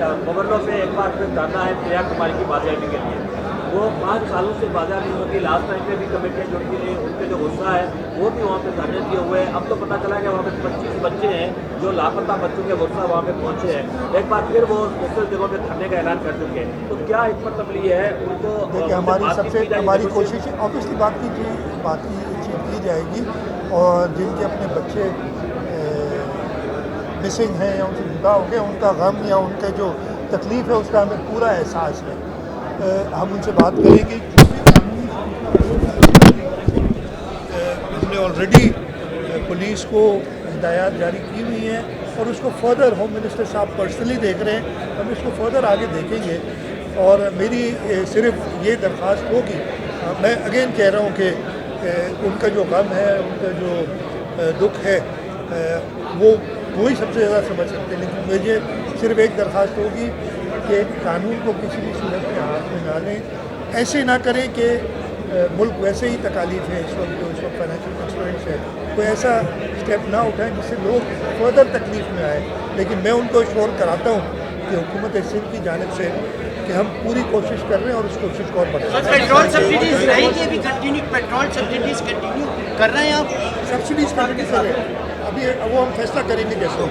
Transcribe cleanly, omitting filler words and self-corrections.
Governor पे एक बार फिर धरना है प्रिया कुमारी की बाजियाबी के लिए। वो 5 सालों से बाजियाबी होती, लास्ट टाइम पे भी कमेटियाँ जुड़ती रही, उनके जो गुस्सा है वो भी वहाँ पे धरने दिए हुए हैं। अब तो पता चला कि वहाँ पे 25 बच्चे हैं जो लापता बच्चों के गुस्सा वहाँ पे पहुँचे हैं। एक बार फिर वो मुख्तलिफ जगहों पे धरने का ऐलान कर चुके हैं। तो क्या हिकमत अमली है उनको? देखिए, हमारी कोशिश ऑब्वियसली बात की जाएगी, और जिनके अपने बच्चे मिसिंग हैं या उनसे जुदा हो गए, उनका गम या उनका जो तकलीफ़ है उसका हमें पूरा एहसास है। हम उनसे बात करेंगे। हमने ऑलरेडी पुलिस को हिदायत जारी की हुई हैं और उसको फर्दर होम मिनिस्टर साहब पर्सनली देख रहे हैं, हम इसको फर्दर आगे देखेंगे। और मेरी सिर्फ ये दरख्वास्त होगी, मैं अगेन कह रहा हूँ कि उनका जो गम है, उनका जो दुख है, वो ही सबसे ज़्यादा समझ सकते हैं। लेकिन मुझे सिर्फ एक दरख्वास्त होगी कि कानून को किसी भी सूरत में हाथ में ना लें। ऐसे ना करें कि मुल्क वैसे ही तकालीफ है इस वक्त फाइनेंशियल कंस्ट्रेंट्स है, कोई ऐसा स्टेप ना उठाएं जिससे लोग फर्दर तकलीफ में आए। लेकिन मैं उनको श्योर कराता हूँ कि हुकूमत सिंध की जानिब से कि हम पूरी कोशिश कर रहे हैं और उस कोशिश को और बढ़ा। पेट्रोल सब्सिडीज रहेगी अभी कंटिन्यू, पेट्रोल सब्सिडीज कंटिन्यू कर रहे हैं आप? सब्सिडीज कंटिन्यू कर रहे हैं, अभी वो हम फैसला करेंगे कैसे।